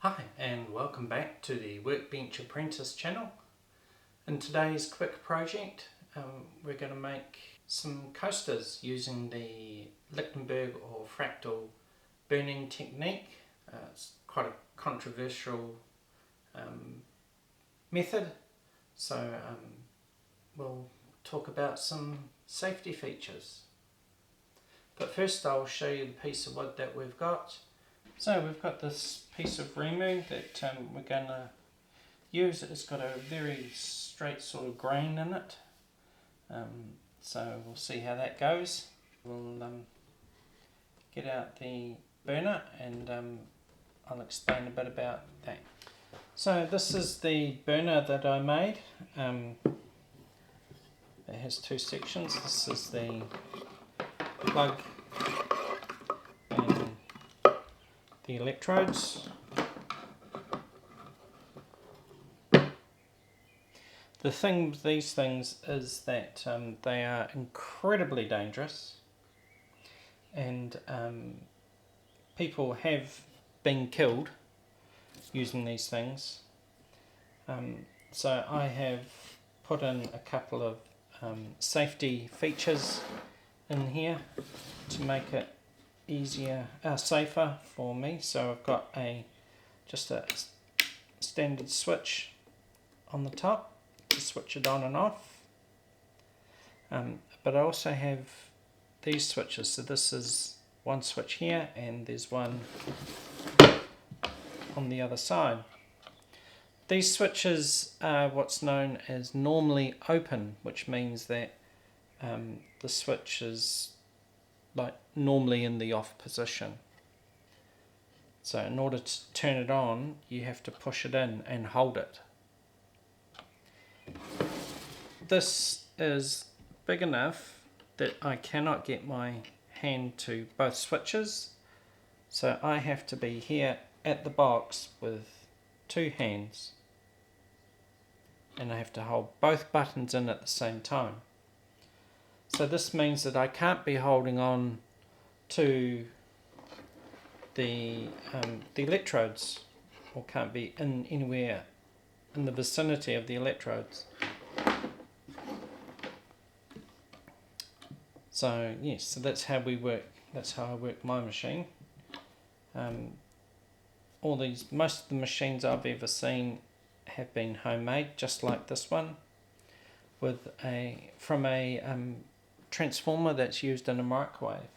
Hi and welcome back to the Workbench Apprentice channel. In today's quick project we're going to make some coasters using the Lichtenberg or Fractal burning technique. It's quite a controversial method, so we'll talk about some safety features. But first I'll show you the piece of wood that we've got. So we've got this piece of remu that we're going to use. It's got a very straight sort of grain in it. So we'll see how that goes. We'll get out the burner and I'll explain a bit about that. So this is the burner that I made. It has two sections. This is the plug and the electrodes. The thing with these things is that they are incredibly dangerous, and people have been killed using these things. So I have put in a couple of safety features in here to make it easier, safer for me. So I've got just a standard switch on the top to switch it on and off, but I also have these switches. So this is one switch here and there's one on the other side. These switches are what's known as normally open, which means that the switch is like normally in the off position. So in order to turn it on, you have to push it in and hold it. This is big enough that I cannot get my hand to both switches, so I have to be here at the box with two hands, and I have to hold both buttons in at the same time. So this means that I can't be holding on to the electrodes, or can't be anywhere in the vicinity of the electrodes. So yes, so that's how we work. That's how I work my machine. Most of the machines I've ever seen have been homemade, just like this one, with from a transformer that's used in a microwave.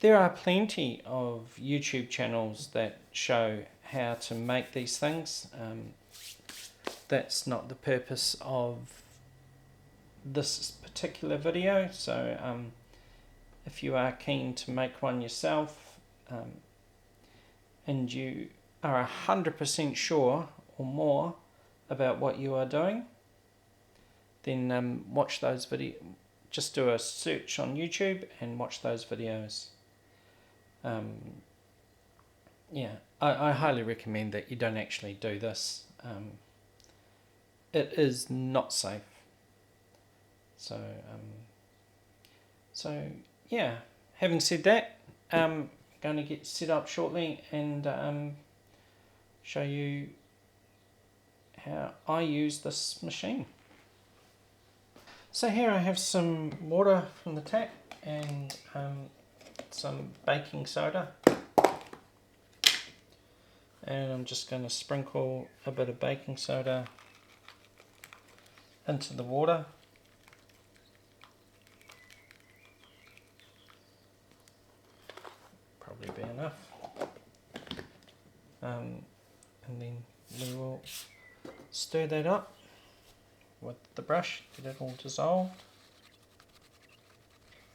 There are plenty of YouTube channels that show how to make these things. That's not the purpose of this particular video, so if you are keen to make one yourself and you are 100% sure or more about what you are doing, then watch those videos. Just do a search on YouTube and watch those videos. Yeah, I highly recommend that you don't actually do this. It is not safe. So yeah, having said that, I'm going to get set up shortly and show you how I use this machine. So here I have some water from the tap and some baking soda, and I'm just going to sprinkle a bit of baking soda into the water. Probably be enough, and then we will stir that up with the brush, get it all dissolved.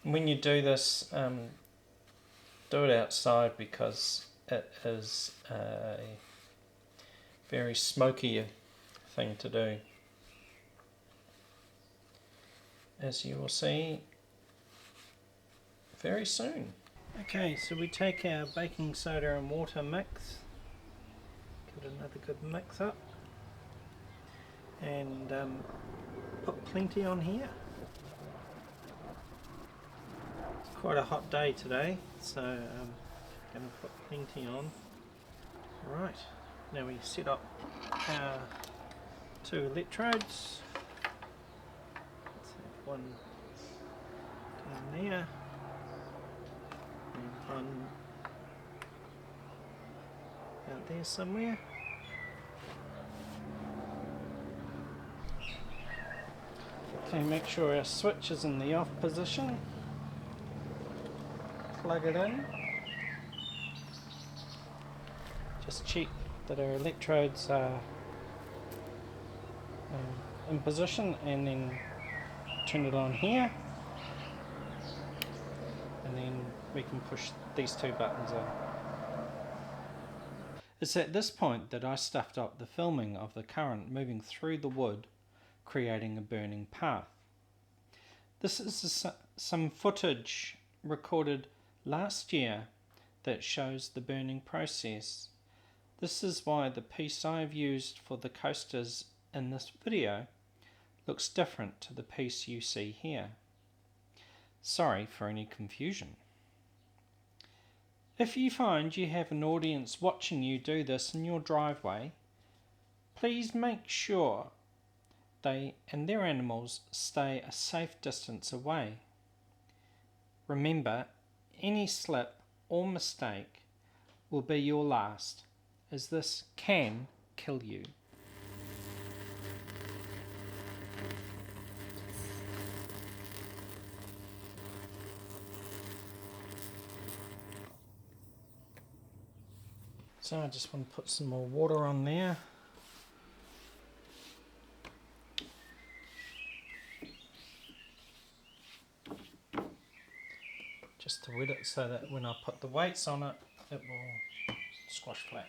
When you do this, do it outside because it is a very smoky thing to do, as you will see very soon. Okay, so we take our baking soda and water mix, give it another good mix up, and put plenty on here. It's quite a hot day today, so I'm going to put plenty on. Right, now we set up our 2 electrodes. Let's have one down there and one out there somewhere. Okay, make sure our switch is in the off position. Plug it in. Just check that our electrodes are in position, and then turn it on here, and then we can push these 2 buttons in. It's at this point that I stuffed up the filming of the current moving through the wood, creating a burning path. This is some footage recorded last year that shows the burning process. This is why the piece I've used for the coasters in this video looks different to the piece you see here. Sorry for any confusion. If you find you have an audience watching you do this in your driveway, please make sure they and their animals stay a safe distance away. Remember, any slip or mistake will be your last, as this can kill you. So I just want to put some more water on there. Just to wet it so that when I put the weights on it, it will squash flat.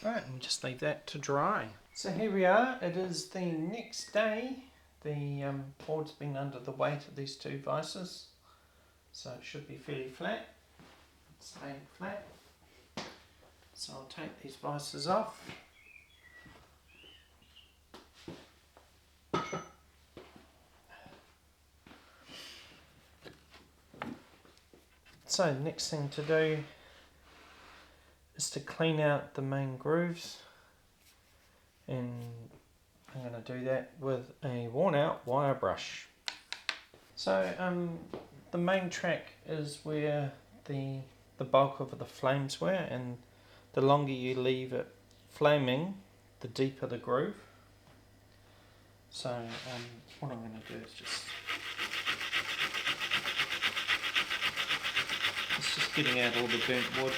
Right, and just leave that to dry. So here we are, it is the next day. The board's been under the weight of these 2 vices, so it should be fairly flat. It's staying flat. So I'll take these vices off. So next thing to do is to clean out the main grooves, and I'm going to do that with a worn out wire brush. So the main track is where the bulk of the flames were, and the longer you leave it flaming, the deeper the groove. So what I'm going to do is it's just getting out all the burnt wood.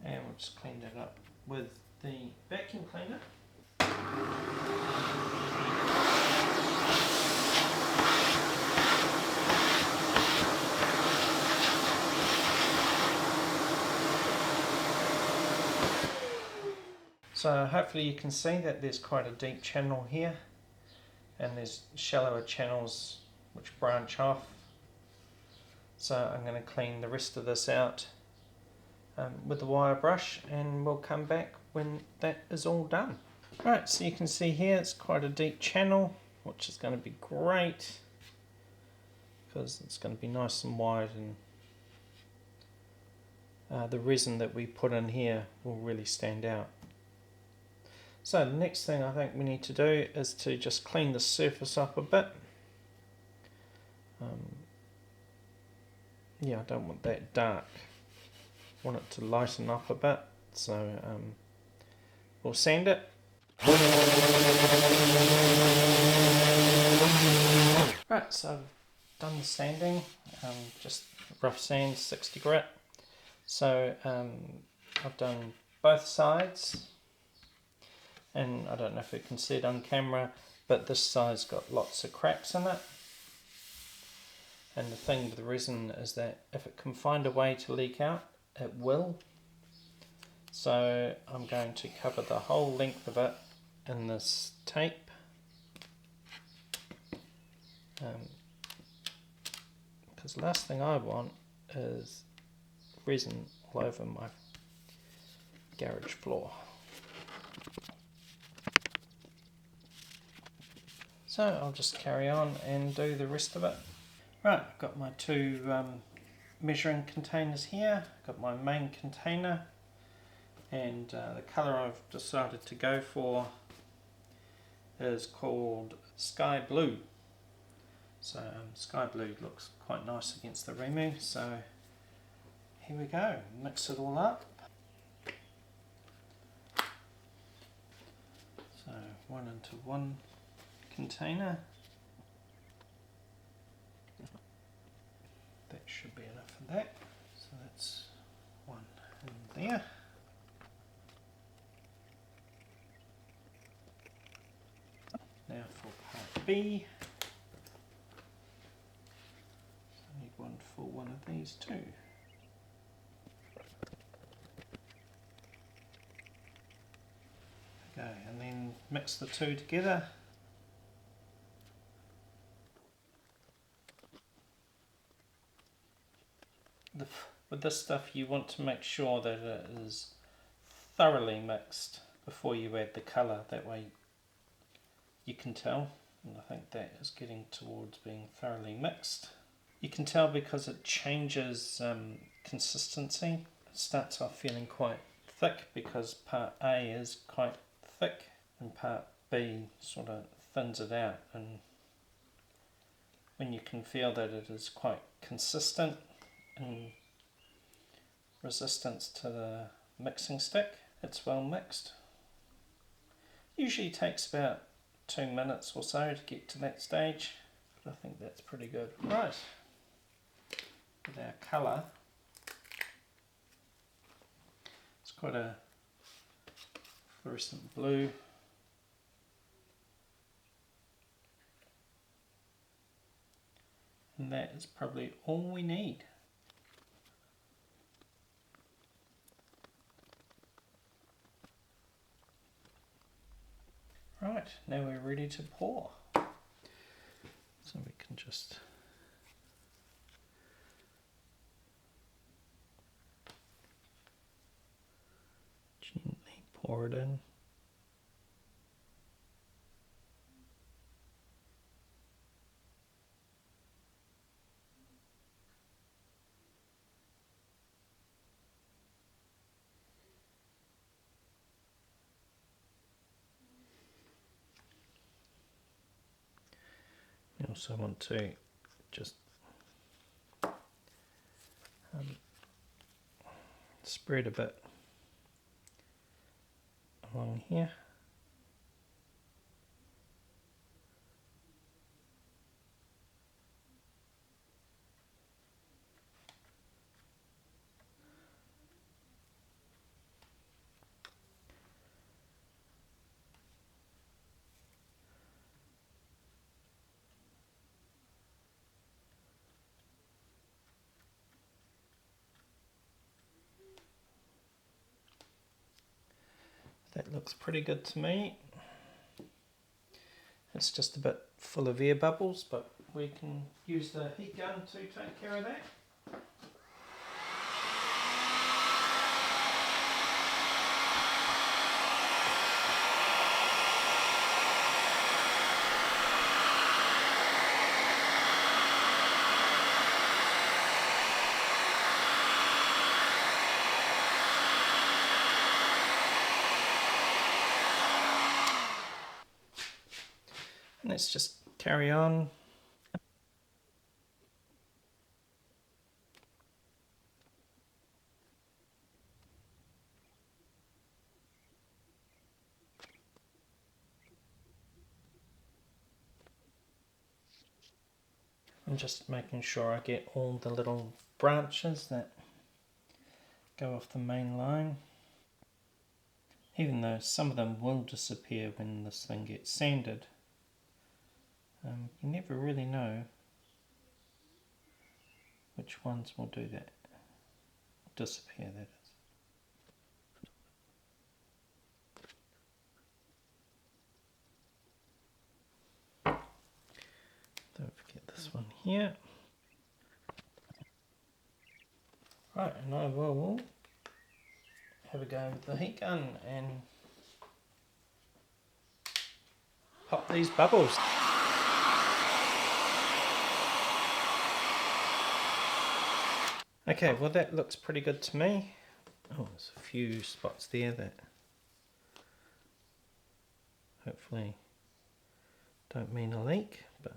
And we'll just clean that up with the vacuum cleaner. So hopefully you can see that there's quite a deep channel here, and there's shallower channels which branch off. So I'm going to clean the rest of this out with the wire brush, and we'll come back when that is all done. Right, so you can see here it's quite a deep channel, which is going to be great because it's going to be nice and wide, and the resin that we put in here will really stand out. So the next thing I think we need to do is to just clean the surface up a bit. Yeah, I don't want that dark. I want it to lighten up a bit, so we'll sand it. Right, so I've done the sanding, just rough sand, 60 grit. So I've done both sides, and I don't know if you can see it on camera, but this side's got lots of cracks in it. And the thing with the resin is that if it can find a way to leak out, it will. So I'm going to cover the whole length of it in this tape. because the last thing I want is resin all over my garage floor. So I'll just carry on and do the rest of it. Right, I've got my two measuring containers here. I've got my main container, and the colour I've decided to go for is called Sky Blue. So Sky Blue looks quite nice against the Remu, so here we go, mix it all up. So one into one container. That should be enough of that. So that's one in there. Now for part B. So I need one for one of these too. Okay, and then mix the two together. With this stuff you want to make sure that it is thoroughly mixed before you add the colour, that way you can tell, and I think that is getting towards being thoroughly mixed. You can tell because it changes consistency. It starts off feeling quite thick because part A is quite thick and part B sort of thins it out, and when you can feel that it is quite consistent in resistance to the mixing stick, it's well mixed. Usually takes about 2 minutes or so to get to that stage, but I think that's pretty good. Right, with our colour, it's quite a fluorescent blue. And that is probably all we need. Right, now we're ready to pour. So we can just gently pour it in. You also want to just spread a bit along here. That looks pretty good to me. It's just a bit full of air bubbles, but we can use the heat gun to take care of that. Let's just carry on. I'm just making sure I get all the little branches that go off the main line. Even though some of them will disappear when this thing gets sanded. You never really know which ones will do that. Disappear, that is. Don't forget this one here. Right, and I will have a go with the heat gun and pop these bubbles. Okay, well that looks pretty good to me. Oh, there's a few spots there that hopefully don't mean a leak, but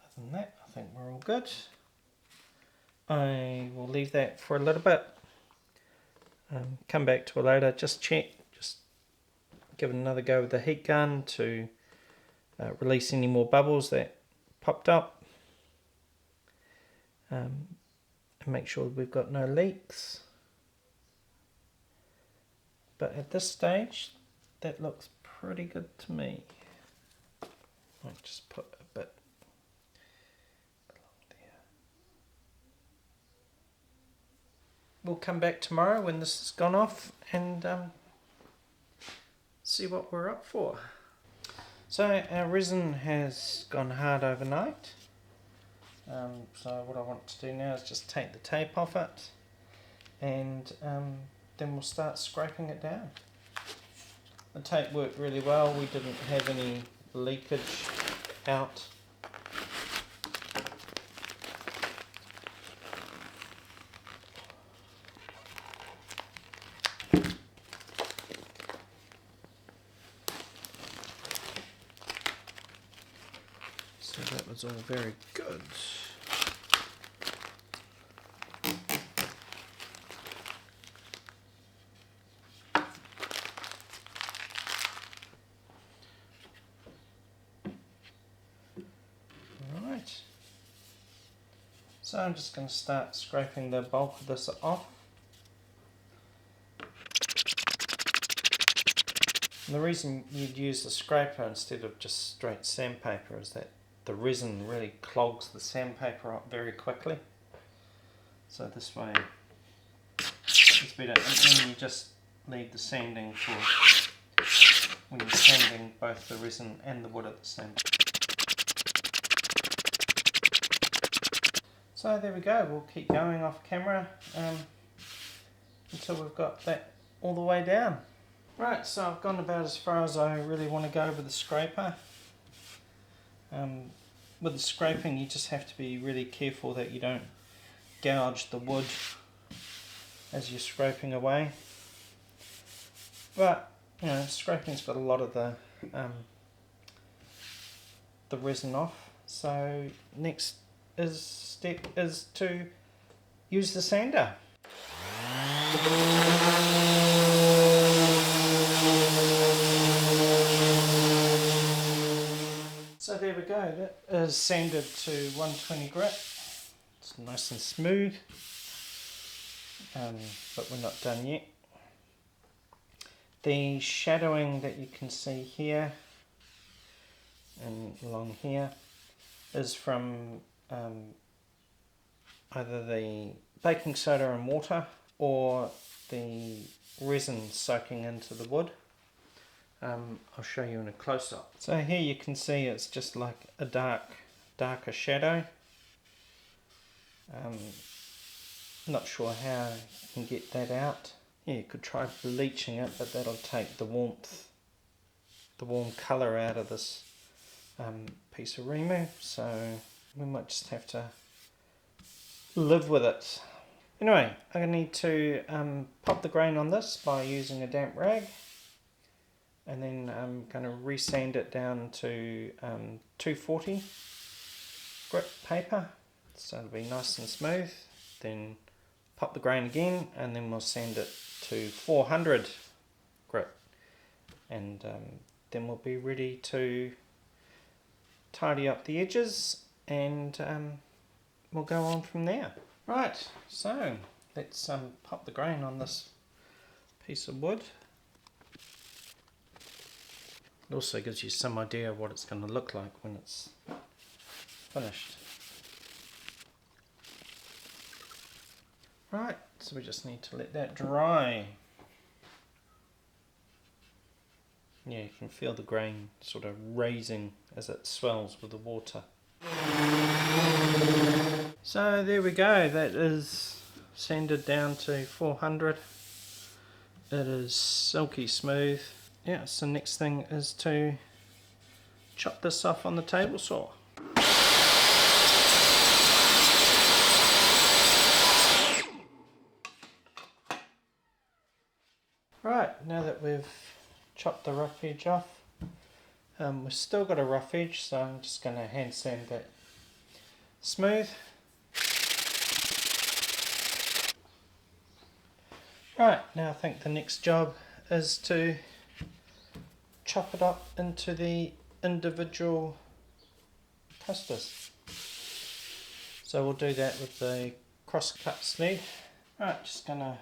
other than that, I think we're all good. I will leave that for a little bit. Come back to it later, just check, just give it another go with the heat gun to release any more bubbles that popped up. And make sure we've got no leaks. But at this stage, that looks pretty good to me. I'll just put a bit along there. We'll come back tomorrow when this has gone off and see what we're up for. So our resin has gone hard overnight. So what I want to do now is just take the tape off it and then we'll start scraping it down. The tape worked really well, we didn't have any leakage out. So that was all very good. Right. So I'm just going to start scraping the bulk of this off. And the reason you'd use the scraper instead of just straight sandpaper is that the resin really clogs the sandpaper up very quickly. So this way it's better, and then you just leave the sanding for when you're sanding both the resin and the wood at the same time. So there we go, we'll keep going off camera until we've got that all the way down. Right, so I've gone about as far as I really want to go with the scraper. With the scraping you just have to be really careful that you don't gouge the wood as you're scraping away. But you know, scraping's got a lot of the resin off. So next step is to use the sander. So there we go, that is sanded to 120 grit. It's nice and smooth, but we're not done yet. The shadowing that you can see here and along here is from either the baking soda and water or the resin soaking into the wood. I'll show you in a close-up. So here you can see it's just like a darker shadow. Not sure how you can get that out. Yeah, you could try bleaching it, but that'll take the warm colour out of this piece of Remu, so we might just have to live with it. Anyway, I need to pop the grain on this by using a damp rag, and then I'm going to resand it down to 240 grit paper, so it'll be nice and smooth. Then pop the grain again, and then we'll sand it to 400 grit, and then we'll be ready to tidy up the edges, and we'll go on from there. Right, so let's pop the grain on this piece of wood. It also gives you some idea of what it's going to look like when it's finished. Right, so we just need to let that dry. Yeah, you can feel the grain sort of raising as it swells with the water. So there we go, that is sanded down to 400. It is silky smooth. Yeah, so next thing is to chop this off on the table saw. Right, now that we've chopped the rough edge off, we've still got a rough edge, so I'm just going to hand sand that smooth. Right, now I think the next job is to chop it up into the individual clusters. So we'll do that with the cross-cut sleeve. Right, just going to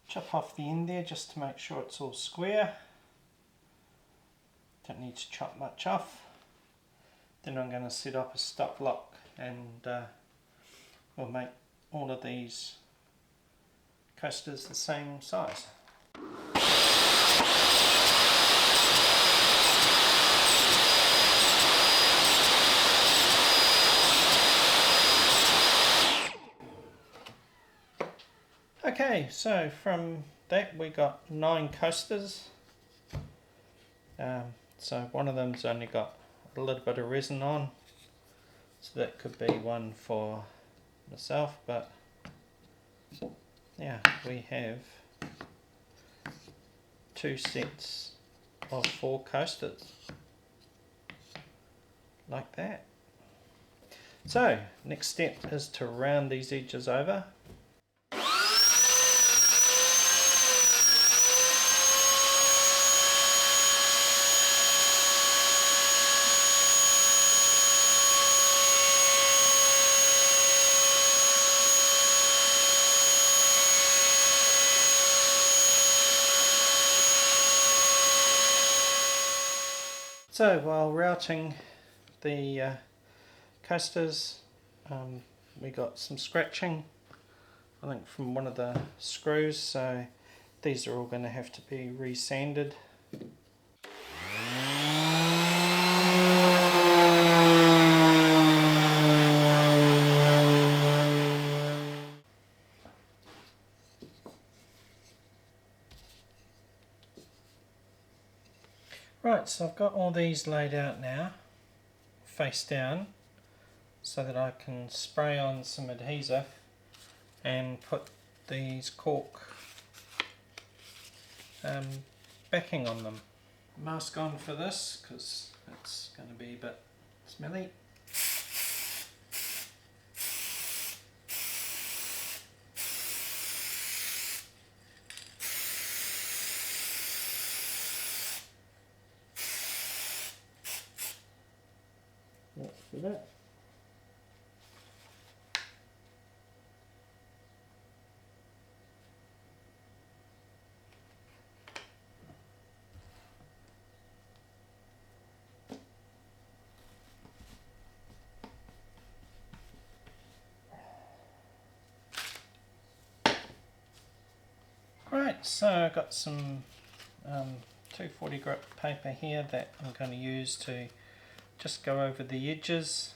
chop off the end there just to make sure it's all square. Don't need to chop much off. Then I'm going to set up a stop lock and we'll make all of these coasters the same size. Okay, so from that we got 9 coasters. So one of them's only got a little bit of resin on, so that could be one for myself, but yeah, we have 2 sets of 4 coasters like that. So next step is to round these edges over. So while routing the coasters, we got some scratching, I think from one of the screws, so these are all going to have to be resanded. Right, so I've got all these laid out now, face down, so that I can spray on some adhesive and put these cork backing on them. Mask on for this because it's going to be a bit smelly. That's for that. Right, so I've got some 240 grit paper here that I'm going to use to just go over the edges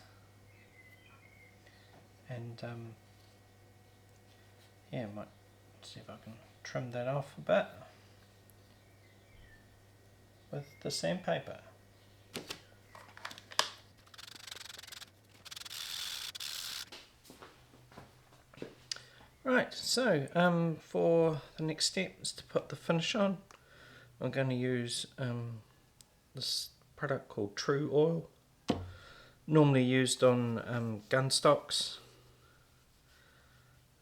and yeah, I might see if I can trim that off a bit with the sandpaper. Right, so for the next step is to put the finish on. I'm going to use this product called True Oil, normally used on gun stocks.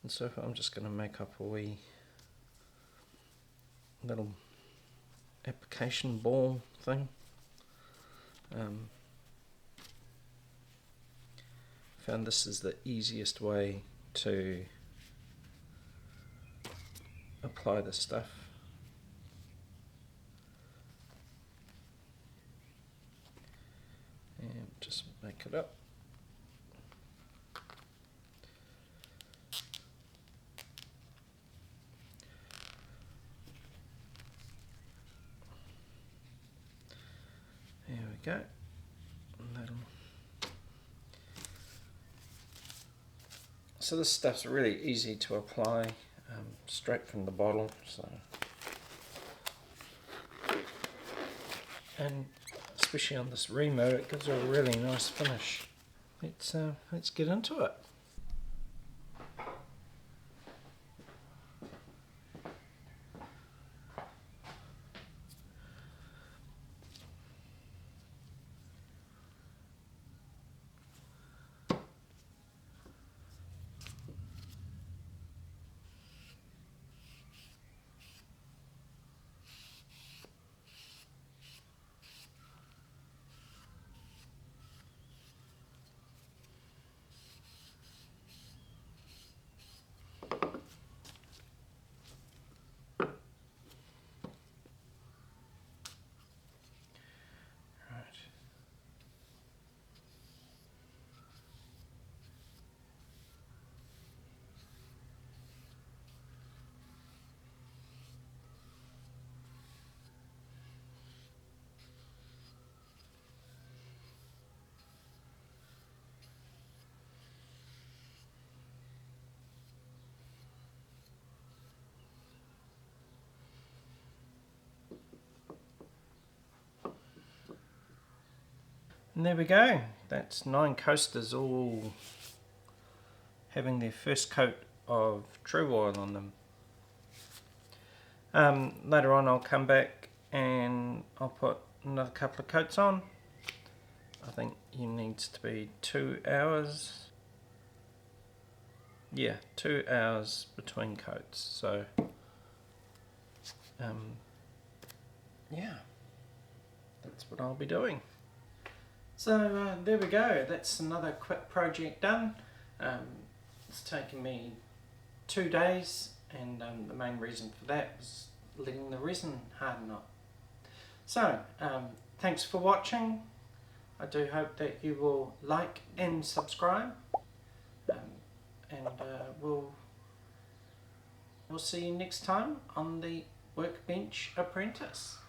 And so I'm just going to make up a wee little application ball thing. Found this is the easiest way to apply this stuff. And just make it up. There we go. And that'll So this stuff's really easy to apply, straight from the bottle. So, and especially on this Remo, it gives a really nice finish. Let's get into it. And there we go. That's 9 coasters all having their first coat of true oil on them. Later on I'll come back and I'll put another couple of coats on. I think it needs to be 2 hours. Yeah, 2 hours between coats. So, yeah, that's what I'll be doing. So there we go, that's another quick project done. It's taken me 2 days, and the main reason for that was letting the resin harden up. So thanks for watching. I do hope that you will like and subscribe, and we'll see you next time on the Workbench Apprentice.